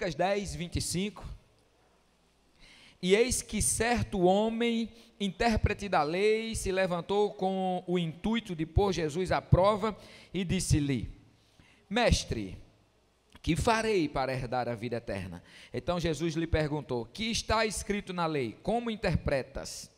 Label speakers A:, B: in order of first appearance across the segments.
A: Lucas 10, 25. E eis que certo homem, intérprete da lei, se levantou com o intuito de pôr Jesus à prova e disse-lhe: Mestre, que farei para herdar a vida eterna? Então Jesus lhe perguntou: que está escrito na lei? Como interpretas?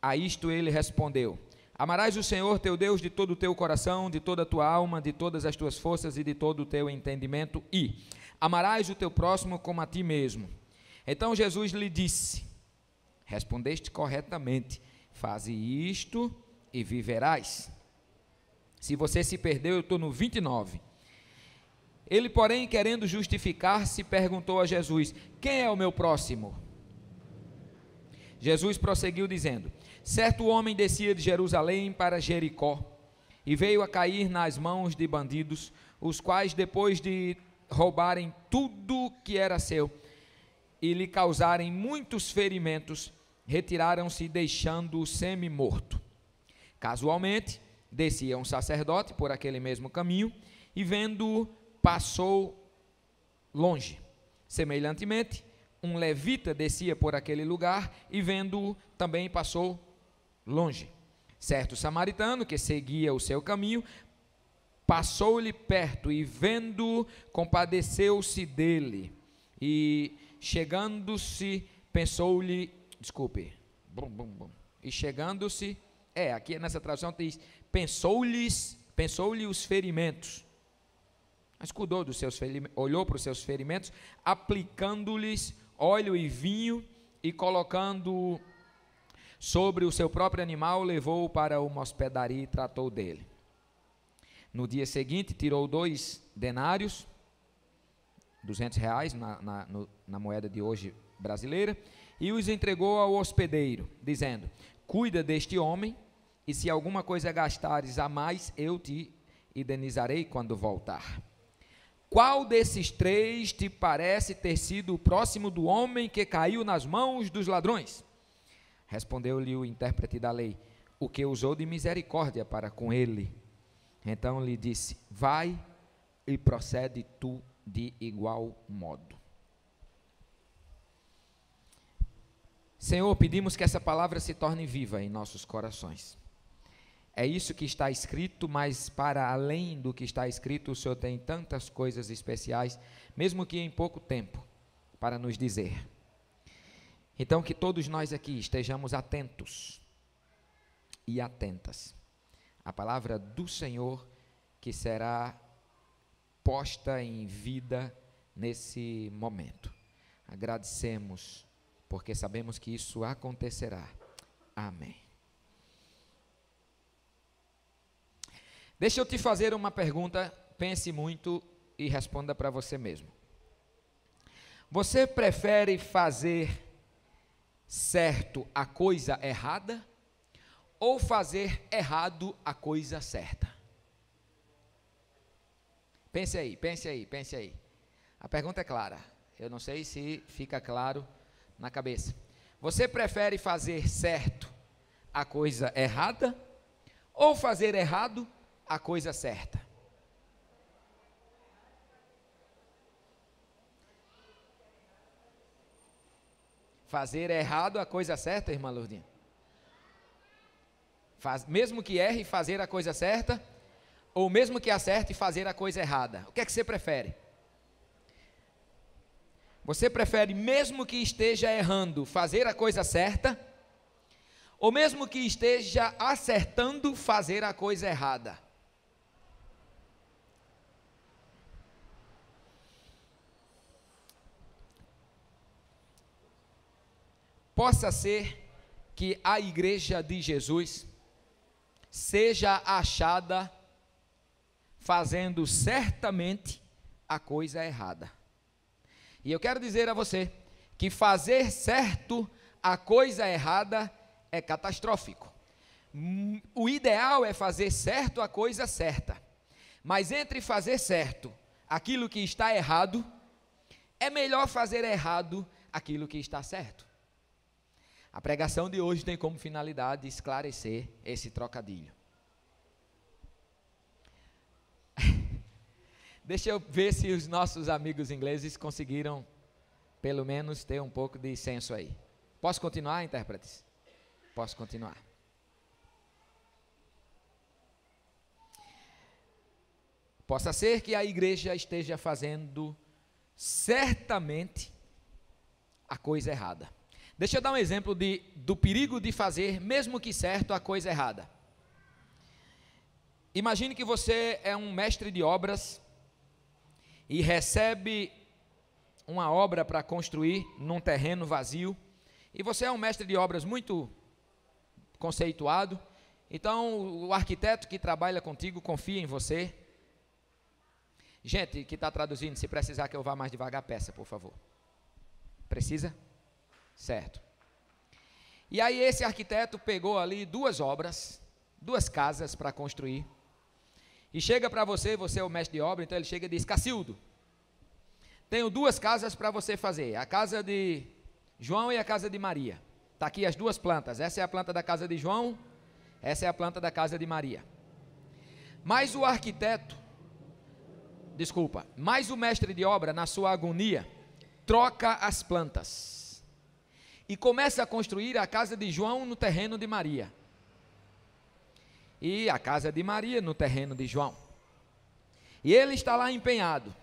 A: A isto ele respondeu: amarás o Senhor teu Deus de todo o teu coração, de toda a tua alma, de todas as tuas forças e de todo o teu entendimento, e amarás o teu próximo como a ti mesmo. Então Jesus lhe disse: respondeste corretamente, faze isto e viverás. Se você se perdeu, eu estou no 29. Ele, porém, querendo justificar-se, perguntou a Jesus: quem é o meu próximo? Jesus prosseguiu dizendo: certo homem descia de Jerusalém para Jericó, e veio a cair nas mãos de bandidos, os quais, depois de roubarem tudo que era seu, e lhe causarem muitos ferimentos, retiraram-se, deixando-o semi-morto. Casualmente, descia um sacerdote por aquele mesmo caminho, e vendo-o, passou longe. Semelhantemente, um levita descia por aquele lugar, e vendo-o, também passou longe. Certo samaritano, que seguia o seu caminho, passou-lhe perto, e vendo-o, compadeceu-se dele, e chegando-se, pensou-lhe, e chegando-se, aqui nessa tradução diz, pensou-lhe os ferimentos, mas cuidou dos seus ferimentos, olhou para os seus ferimentos, aplicando-lhes óleo e vinho, e colocando sobre o seu próprio animal, levou-o para uma hospedaria e tratou dele. No dia seguinte, tirou 2 denários, R$200 na moeda de hoje brasileira, e os entregou ao hospedeiro, dizendo: cuida deste homem, e se alguma coisa gastares a mais, eu te indenizarei quando voltar. Qual desses 3 te parece ter sido o próximo do homem que caiu nas mãos dos ladrões? Respondeu-lhe o intérprete da lei: o que usou de misericórdia para com ele. Então lhe disse: vai e procede tu de igual modo. Senhor, pedimos que essa palavra se torne viva em nossos corações. É isso que está escrito, mas para além do que está escrito, o Senhor tem tantas coisas especiais, mesmo que em pouco tempo, para nos dizer. Então, que todos nós aqui estejamos atentos e atentas à palavra do Senhor, que será posta em vida nesse momento. Agradecemos, porque sabemos que isso acontecerá. Amém. Deixa eu te fazer uma pergunta, pense muito e responda para você mesmo. Você prefere fazer certo a coisa errada ou fazer errado a coisa certa? Pense aí, pense aí, pense aí. A pergunta é clara. Eu não sei se fica claro na cabeça. Você prefere fazer certo a coisa errada ou fazer errado a coisa certa? Fazer errado a coisa certa, irmã Lourdinha? Mesmo que erre, fazer a coisa certa? Ou mesmo que acerte, fazer a coisa errada? O que é que você prefere? Você prefere, mesmo que esteja errando, fazer a coisa certa? Ou mesmo que esteja acertando, fazer a coisa errada? Possa ser que a igreja de Jesus seja achada fazendo certamente a coisa errada. E eu quero dizer a você que fazer certo a coisa errada é catastrófico. O ideal é fazer certo a coisa certa. Mas entre fazer certo aquilo que está errado, é melhor fazer errado aquilo que está certo. A pregação de hoje tem como finalidade esclarecer esse trocadilho. Deixa eu ver se os nossos amigos ingleses conseguiram, pelo menos, ter um pouco de senso aí. Posso continuar, intérpretes? Posso continuar. Possa ser que a igreja esteja fazendo certamente a coisa errada. Deixa eu dar um exemplo do perigo de fazer, mesmo que certo, a coisa errada. Imagine que você é um mestre de obras e recebe uma obra para construir num terreno vazio, e você é um mestre de obras muito conceituado, então o arquiteto que trabalha contigo confia em você. Gente que está traduzindo, se precisar que eu vá mais devagar, peça, por favor. Precisa? Certo. E aí esse arquiteto pegou ali 2 obras, 2 casas para construir, e chega para você, você é o mestre de obra, então ele chega e diz: Cacildo, tenho 2 casas para você fazer, a casa de João e a casa de Maria. Está aqui as 2 plantas, essa é a planta da casa de João, essa é a planta da casa de Maria. Mas o arquiteto, mas o mestre de obra, na sua agonia, troca as plantas e começa a construir a casa de João no terreno de Maria, e a casa de Maria no terreno de João, e ele está lá empenhado,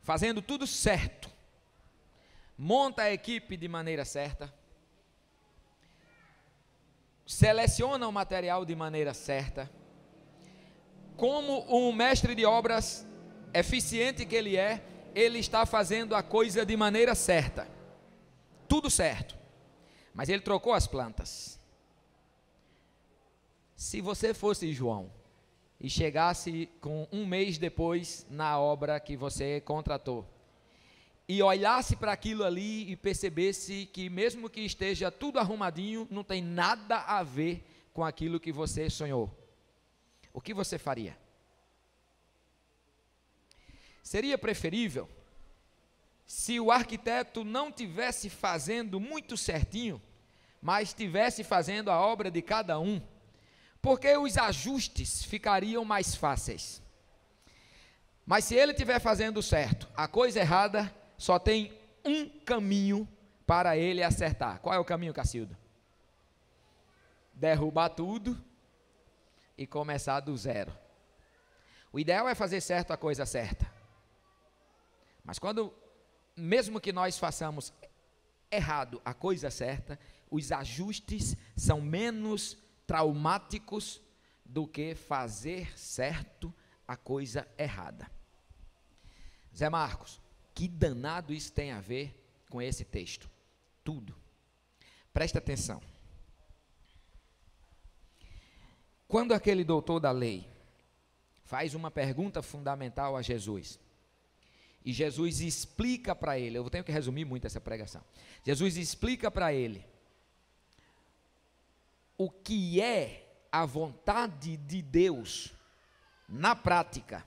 A: fazendo tudo certo, monta a equipe de maneira certa, seleciona o material de maneira certa, como um mestre de obras eficiente que ele está fazendo a coisa de maneira certa, tudo certo, mas ele trocou as plantas. Se você fosse João e chegasse com 1 mês depois na obra que você contratou, e olhasse para aquilo ali e percebesse que mesmo que esteja tudo arrumadinho, não tem nada a ver com aquilo que você sonhou, o que você faria? Seria preferível se o arquiteto não tivesse fazendo muito certinho, mas estivesse fazendo a obra de cada um, porque os ajustes ficariam mais fáceis. Mas se ele estiver fazendo certo, a coisa errada só tem um caminho para ele acertar. Qual é o caminho, Cacildo? Derrubar tudo e começar do zero. O ideal é fazer certo a coisa certa. Mas mesmo que nós façamos errado a coisa certa, os ajustes são menos traumáticos do que fazer certo a coisa errada. Zé Marcos, que danado isso tem a ver com esse texto? Tudo. Presta atenção. Quando aquele doutor da lei faz uma pergunta fundamental a Jesus, e Jesus explica para ele, eu tenho que resumir muito essa pregação, Jesus explica para ele o que é a vontade de Deus na prática,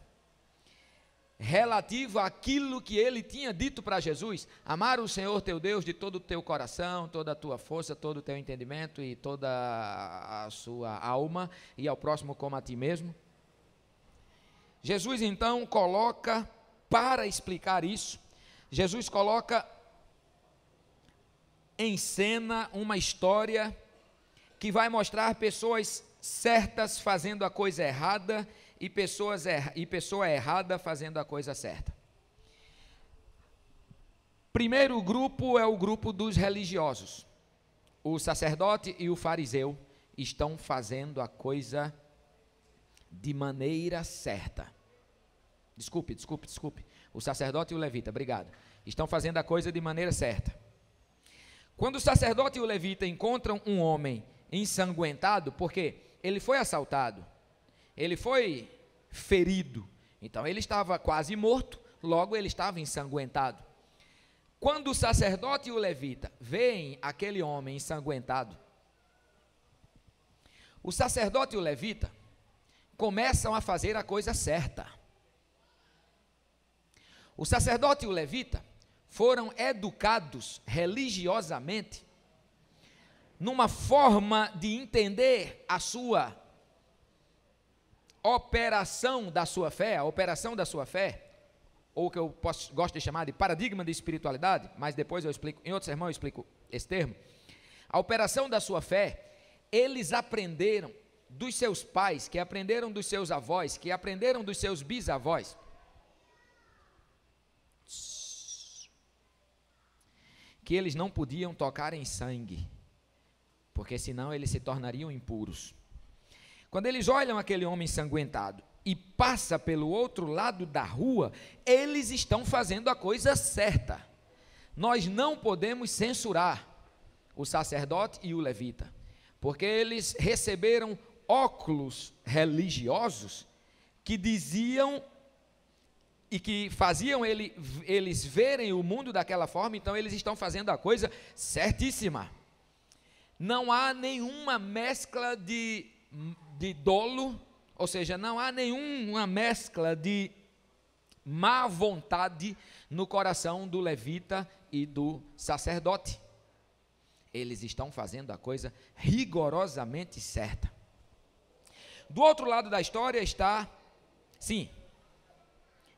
A: relativo àquilo que ele tinha dito para Jesus: amar o Senhor teu Deus de todo o teu coração, toda a tua força, todo o teu entendimento e toda a sua alma, e ao próximo como a ti mesmo. Jesus então coloca, para explicar isso, Jesus coloca em cena uma história que vai mostrar pessoas certas fazendo a coisa errada e pessoa errada fazendo a coisa certa. Primeiro grupo é o grupo dos religiosos. O sacerdote e o fariseu estão fazendo a coisa de maneira certa. Desculpe. O sacerdote e o levita, obrigado. Estão fazendo a coisa de maneira certa. Quando o sacerdote e o levita encontram um homem ensanguentado, porque ele foi assaltado, ele foi ferido, então ele estava quase morto, logo ele estava ensanguentado. Quando o sacerdote e o levita veem aquele homem ensanguentado, o sacerdote e o levita começam a fazer a coisa certa. O sacerdote e o levita foram educados religiosamente numa forma de entender a sua operação da sua fé, a operação da sua fé, ou que eu gosto de chamar de paradigma de espiritualidade, mas depois eu explico, em outro sermão eu explico esse termo. A operação da sua fé, eles aprenderam dos seus pais, que aprenderam dos seus avós, que aprenderam dos seus bisavós. Que eles não podiam tocar em sangue, porque senão eles se tornariam impuros. Quando eles olham aquele homem ensanguentado e passa pelo outro lado da rua, eles estão fazendo a coisa certa. Nós não podemos censurar o sacerdote e o levita, porque eles receberam óculos religiosos que diziam e que faziam eles verem o mundo daquela forma. Então eles estão fazendo a coisa certíssima. Não há nenhuma mescla de dolo, ou seja, não há nenhuma mescla de má vontade no coração do levita e do sacerdote. Eles estão fazendo a coisa rigorosamente certa. Do outro lado da história está, sim,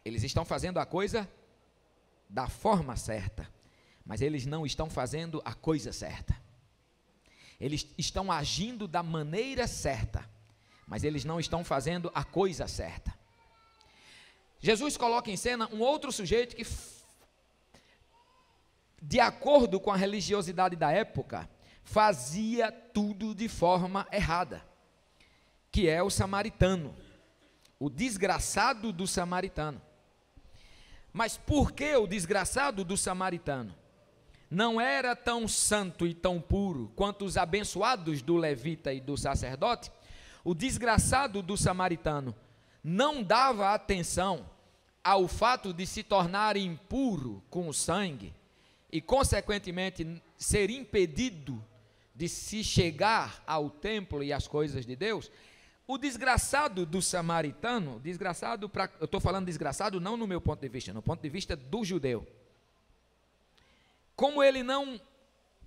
A: eles estão fazendo a coisa da forma certa, mas eles não estão fazendo a coisa certa. Eles estão agindo da maneira certa, mas eles não estão fazendo a coisa certa. Jesus coloca em cena um outro sujeito que, de acordo com a religiosidade da época, fazia tudo de forma errada, que é o samaritano, o desgraçado do samaritano. Mas por que o desgraçado do samaritano não era tão santo e tão puro quanto os abençoados do levita e do sacerdote? O desgraçado do samaritano não dava atenção ao fato de se tornar impuro com o sangue e, consequentemente, ser impedido de se chegar ao templo e às coisas de Deus. O desgraçado do samaritano, eu estou falando desgraçado não no meu ponto de vista, no ponto de vista do judeu. Como ele não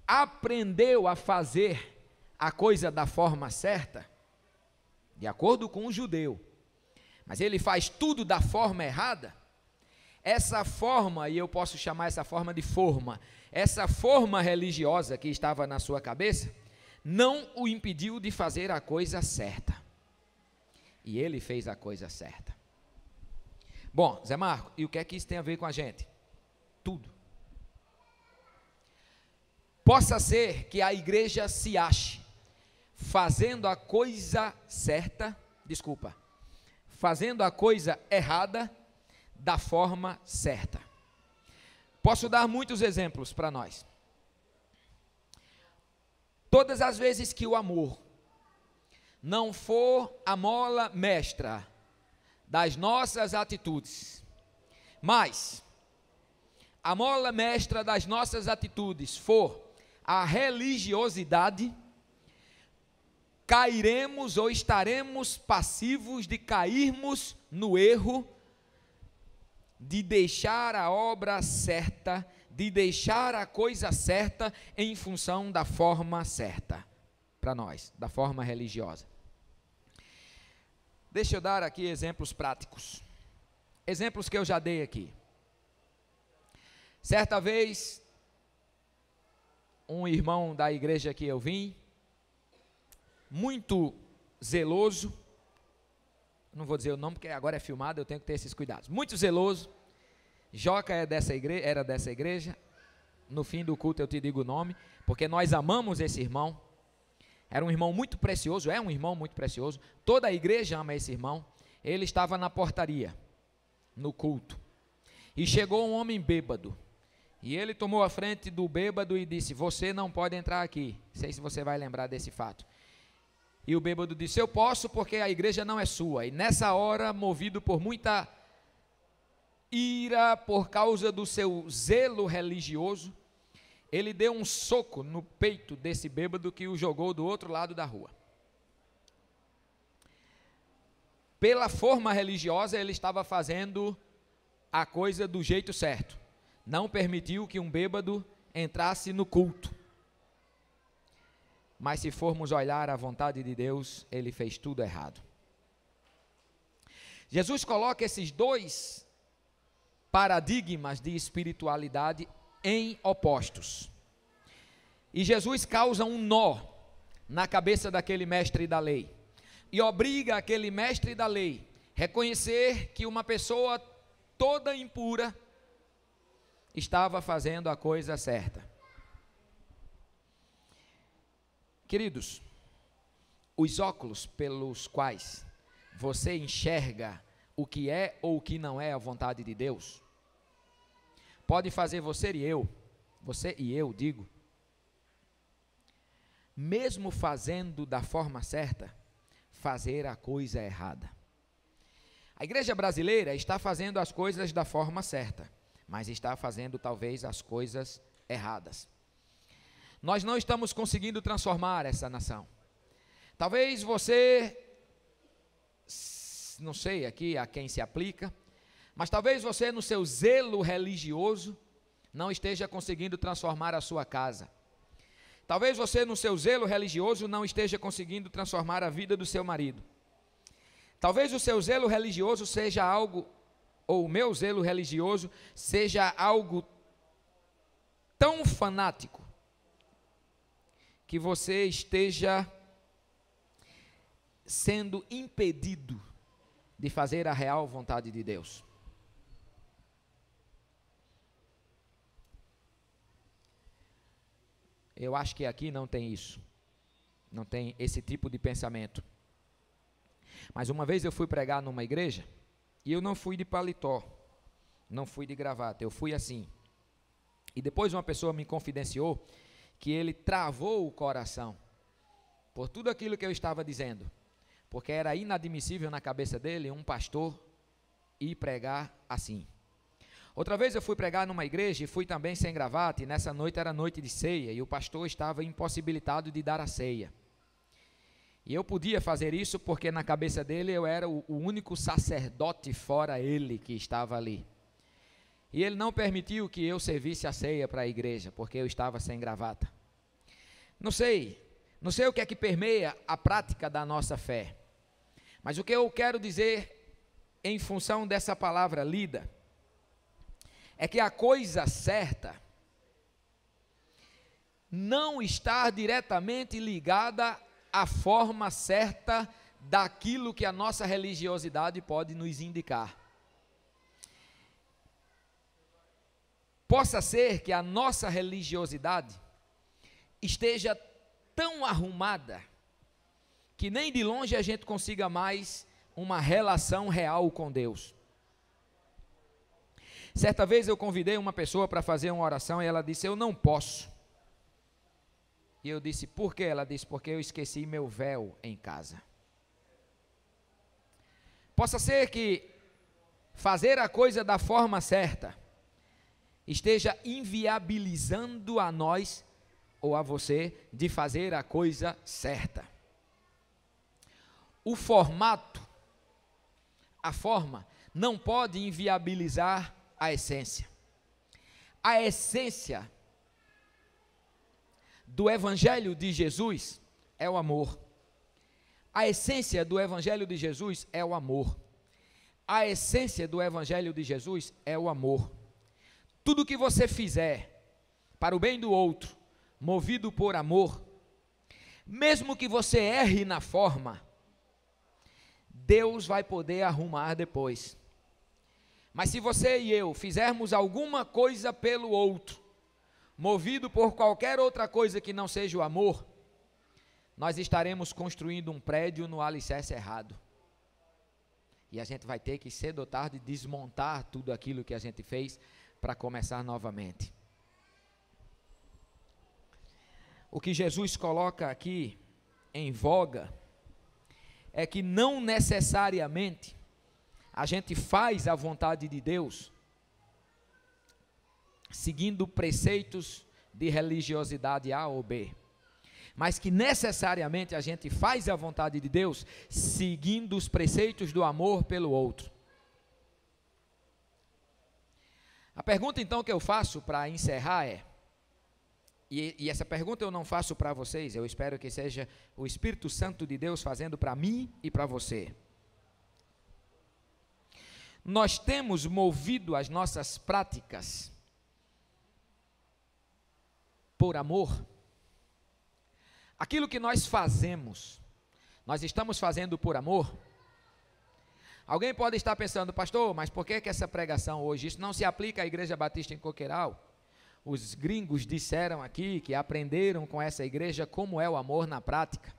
A: aprendeu a fazer a coisa da forma certa, de acordo com o judeu, mas ele faz tudo da forma errada, essa forma, e eu posso chamar essa forma de forma, essa forma religiosa que estava na sua cabeça, não o impediu de fazer a coisa certa. E ele fez a coisa certa. Bom, Zé Marco, e o que é que isso tem a ver com a gente? Tudo. Possa ser que a igreja se ache fazendo a coisa certa, fazendo a coisa errada da forma certa. Posso dar muitos exemplos para nós. Todas as vezes que o amor não for a mola mestra das nossas atitudes, mas a mola mestra das nossas atitudes for a religiosidade, cairemos ou estaremos passivos de cairmos no erro de deixar a obra certa, de deixar a coisa certa em função da forma certa, para nós, da forma religiosa. Deixa eu dar aqui exemplos práticos, exemplos que eu já dei aqui. Certa vez, um irmão da igreja que eu vim, muito zeloso, não vou dizer o nome porque agora é filmado, eu tenho que ter esses cuidados, muito zeloso. Joca era dessa igreja, no fim do culto eu te digo o nome, porque nós amamos esse irmão. Era um irmão muito precioso, é um irmão muito precioso, toda a igreja ama esse irmão. Ele estava na portaria, no culto, e chegou um homem bêbado, e ele tomou a frente do bêbado e disse: você não pode entrar aqui. Não sei se você vai lembrar desse fato. E o bêbado disse: eu posso, porque a igreja não é sua. E nessa hora, movido por muita ira, por causa do seu zelo religioso, ele deu um soco no peito desse bêbado que o jogou do outro lado da rua. Pela forma religiosa, ele estava fazendo a coisa do jeito certo. Não permitiu que um bêbado entrasse no culto. Mas se formos olhar a vontade de Deus, ele fez tudo errado. Jesus coloca esses dois paradigmas de espiritualidade em opostos. E Jesus causa um nó na cabeça daquele mestre da lei e obriga aquele mestre da lei a reconhecer que uma pessoa toda impura estava fazendo a coisa certa. Queridos, os óculos pelos quais você enxerga o que é ou o que não é a vontade de Deus, pode fazer você e eu digo, mesmo fazendo da forma certa, fazer a coisa errada. A igreja brasileira está fazendo as coisas da forma certa, mas está fazendo talvez as coisas erradas. Nós não estamos conseguindo transformar essa nação. Talvez você, não sei aqui a quem se aplica, mas talvez você no seu zelo religioso não esteja conseguindo transformar a sua casa. Talvez você no seu zelo religioso não esteja conseguindo transformar a vida do seu marido. Talvez o seu zelo religioso seja algo, ou o meu zelo religioso seja algo tão fanático, que você esteja sendo impedido de fazer a real vontade de Deus. Eu acho que aqui não tem isso, não tem esse tipo de pensamento. Mas uma vez eu fui pregar numa igreja, e eu não fui de paletó, não fui de gravata, eu fui assim. E depois uma pessoa me confidenciou que ele travou o coração por tudo aquilo que eu estava dizendo, porque era inadmissível na cabeça dele um pastor ir pregar assim. Outra vez eu fui pregar numa igreja e fui também sem gravata, e nessa noite era noite de ceia, e o pastor estava impossibilitado de dar a ceia. E eu podia fazer isso porque na cabeça dele eu era o único sacerdote fora ele que estava ali. E ele não permitiu que eu servisse a ceia para a igreja, porque eu estava sem gravata. Não sei o que é que permeia a prática da nossa fé, mas o que eu quero dizer em função dessa palavra lida, é que a coisa certa não está diretamente ligada à forma certa daquilo que a nossa religiosidade pode nos indicar. Possa ser que a nossa religiosidade esteja tão arrumada que nem de longe a gente consiga mais uma relação real com Deus. Certa vez eu convidei uma pessoa para fazer uma oração e ela disse: eu não posso. E eu disse: por quê? Ela disse: porque eu esqueci meu véu em casa. Possa ser que fazer a coisa da forma certa esteja inviabilizando a nós ou a você de fazer a coisa certa. O formato, a forma, não pode inviabilizar a essência. A essência do Evangelho de Jesus é o amor. A essência do Evangelho de Jesus é o amor. A essência do Evangelho de Jesus é o amor. Tudo que você fizer para o bem do outro, movido por amor, mesmo que você erre na forma, Deus vai poder arrumar depois. Mas se você e eu fizermos alguma coisa pelo outro, movido por qualquer outra coisa que não seja o amor, nós estaremos construindo um prédio no alicerce errado. E a gente vai ter que cedo ou tarde desmontar tudo aquilo que a gente fez para começar novamente. O que Jesus coloca aqui em voga é que não necessariamente a gente faz a vontade de Deus seguindo preceitos de religiosidade A ou B, mas que necessariamente a gente faz a vontade de Deus seguindo os preceitos do amor pelo outro. A pergunta então que eu faço para encerrar é, e essa pergunta eu não faço para vocês, eu espero que seja o Espírito Santo de Deus fazendo para mim e para você. nós temos movido as nossas práticas por amor? Aquilo que nós fazemos, nós estamos fazendo por amor? Alguém pode estar pensando, pastor, mas por que essa pregação hoje? Isso não se aplica à Igreja Batista em Coqueiral? Os gringos disseram aqui que aprenderam com essa igreja como é o amor na prática.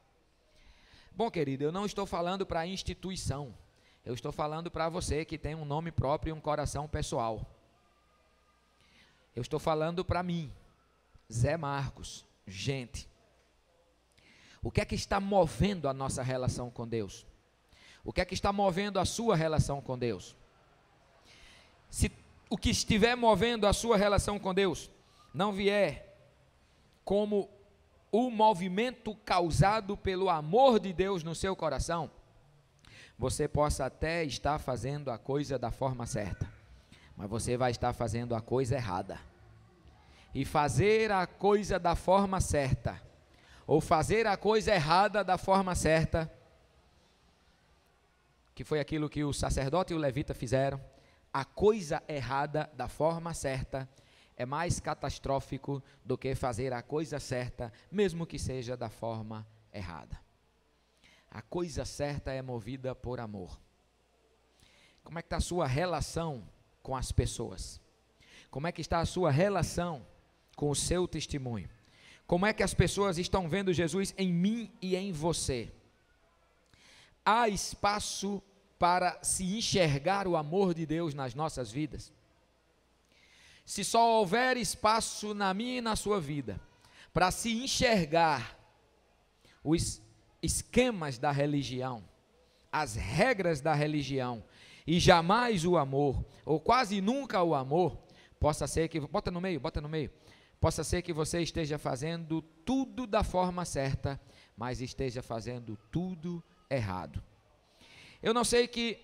A: Bom, querido, eu não estou falando para a instituição, eu estou falando para você que tem um nome próprio e um coração pessoal. Eu estou falando para mim, Zé Marcos, gente. O que é que está movendo a nossa relação com Deus? O que é que está movendo a sua relação com Deus? Se o que estiver movendo a sua relação com Deus não vier como o movimento causado pelo amor de Deus no seu coração, você possa até estar fazendo a coisa da forma certa, mas você vai estar fazendo a coisa errada. E fazer a coisa da forma certa, ou fazer a coisa errada da forma certa, que foi aquilo que o sacerdote e o levita fizeram, a coisa errada da forma certa é mais catastrófico do que fazer a coisa certa, mesmo que seja da forma errada. A coisa certa é movida por amor. Como é que está a sua relação com as pessoas? Como é que está a sua relação com o seu testemunho? Como é que as pessoas estão vendo Jesus em mim e em você? Há espaço para se enxergar o amor de Deus nas nossas vidas? Se só houver espaço na minha e na sua vida para se enxergar os esquemas da religião, as regras da religião, e jamais o amor, ou quase nunca o amor, possa ser que, bota no meio, possa ser que você esteja fazendo tudo da forma certa, mas esteja fazendo tudo errado. Eu não sei que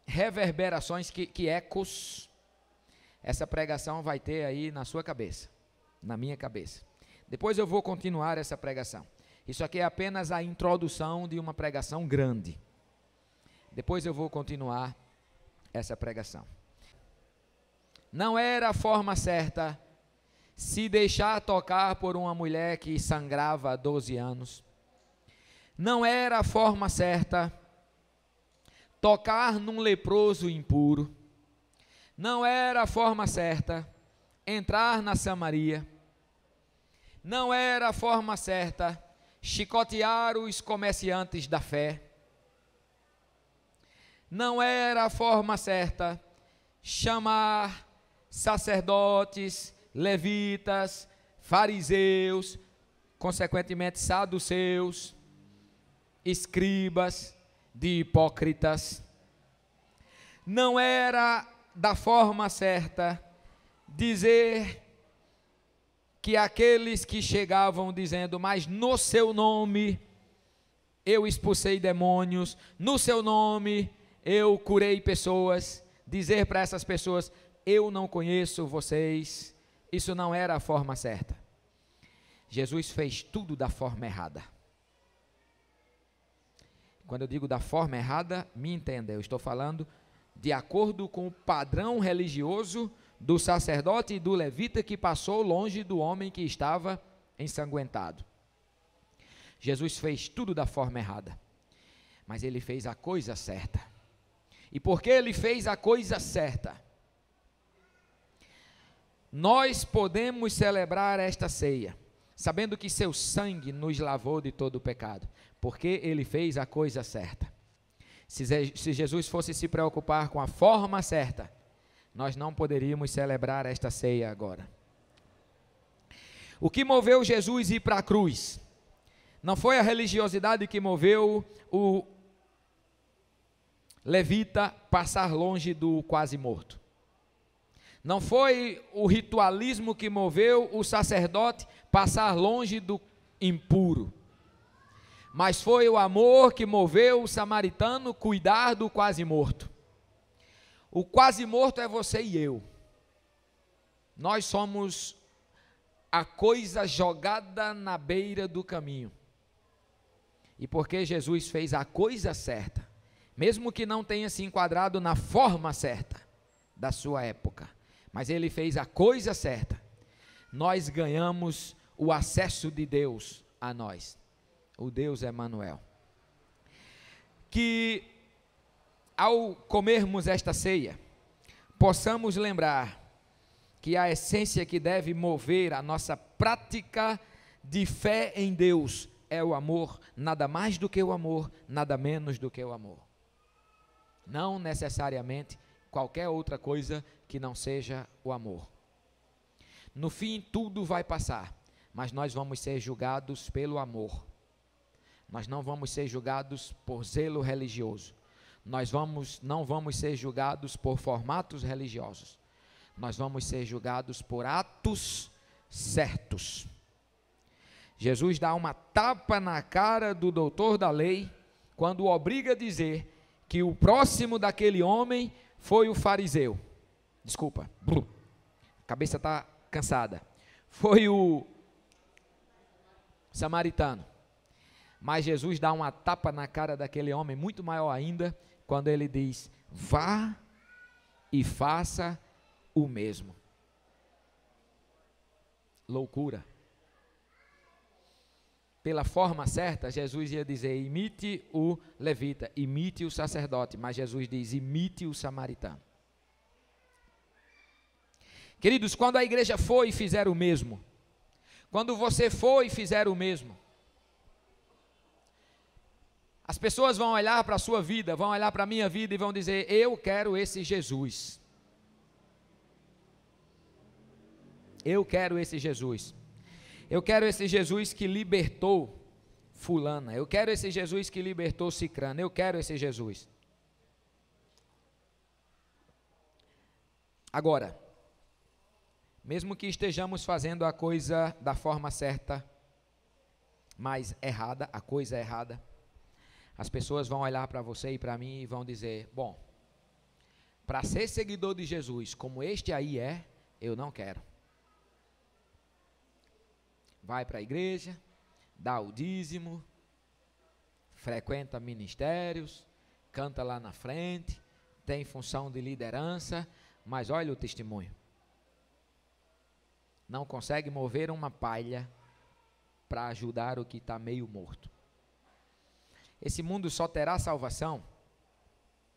A: reverberações, que ecos essa pregação vai ter aí na sua cabeça, na minha cabeça. Depois eu vou continuar essa pregação. Isso aqui é apenas a introdução de uma pregação grande. Depois eu vou continuar essa pregação. Não era a forma certa se deixar tocar por uma mulher que sangrava há 12 anos. Não era a forma certa tocar num leproso impuro. Não era a forma certa entrar na Samaria. Não era a forma certa chicotear os comerciantes da fé. Não era a forma certa chamar sacerdotes, levitas, fariseus, consequentemente saduceus, escribas, de hipócritas. Não era da forma certa dizer que aqueles que chegavam dizendo, mas no seu nome eu expulsei demônios, no seu nome eu curei pessoas, dizer para essas pessoas, eu não conheço vocês. Isso não era a forma certa. Jesus fez tudo da forma errada. Quando eu digo da forma errada, me entenda, eu estou falando de acordo com o padrão religioso do sacerdote e do levita que passou longe do homem que estava ensanguentado. Jesus fez tudo da forma errada, mas ele fez a coisa certa. E porque ele fez a coisa certa, nós podemos celebrar esta ceia, sabendo que seu sangue nos lavou de todo o pecado, porque ele fez a coisa certa. Se Jesus fosse se preocupar com a forma certa, nós não poderíamos celebrar esta ceia agora. O que moveu Jesus a ir para a cruz? Não foi a religiosidade que moveu o levita passar longe do quase morto. Não foi o ritualismo que moveu o sacerdote passar longe do impuro. Mas foi o amor que moveu o samaritano cuidar do quase morto. O quase morto é você e eu. Nós somos a coisa jogada na beira do caminho. E porque Jesus fez a coisa certa, mesmo que não tenha se enquadrado na forma certa da sua época, mas ele fez a coisa certa. Nós ganhamos o acesso de Deus a nós, o Deus Emanuel. Que ao comermos esta ceia, possamos lembrar que a essência que deve mover a nossa prática de fé em Deus é o amor, nada mais do que o amor, nada menos do que o amor. Não necessariamente qualquer outra coisa que não seja o amor. No fim, tudo vai passar, mas nós vamos ser julgados pelo amor. Nós não vamos ser julgados por zelo religioso. Nós não vamos ser julgados por formatos religiosos. Nós vamos ser julgados por atos certos. Jesus dá uma tapa na cara do doutor da lei, quando o obriga a dizer que o próximo daquele homem foi o fariseu. Desculpa, a cabeça está cansada. Foi o samaritano. Mas Jesus dá uma tapa na cara daquele homem, muito maior ainda, quando ele diz: vá e faça o mesmo. Loucura. Pela forma certa, Jesus ia dizer: imite o levita, imite o sacerdote, mas Jesus diz: imite o samaritano. Queridos, quando a igreja for e fizer o mesmo, quando você for e fizer o mesmo, as pessoas vão olhar para a sua vida, vão olhar para a minha vida e vão dizer: eu quero esse Jesus. Eu quero esse Jesus. Eu quero esse Jesus que libertou fulana. Eu quero esse Jesus que libertou cicrana. Eu quero esse Jesus. Agora, mesmo que estejamos fazendo a coisa da forma certa, mas errada, a coisa errada, as pessoas vão olhar para você e para mim e vão dizer: bom, para ser seguidor de Jesus, como este aí é, eu não quero. Vai para a igreja, dá o dízimo, frequenta ministérios, canta lá na frente, tem função de liderança, mas olha o testemunho. Não consegue mover uma palha para ajudar o que está meio morto. Esse mundo só terá salvação,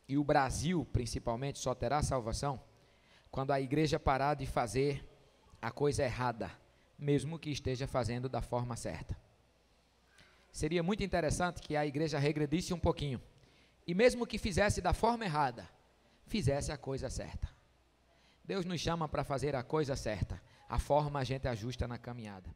A: e o Brasil principalmente só terá salvação, quando a igreja parar de fazer a coisa errada, mesmo que esteja fazendo da forma certa. Seria muito interessante que a igreja regredisse um pouquinho, e mesmo que fizesse da forma errada, fizesse a coisa certa. Deus nos chama para fazer a coisa certa, a forma a gente ajusta na caminhada.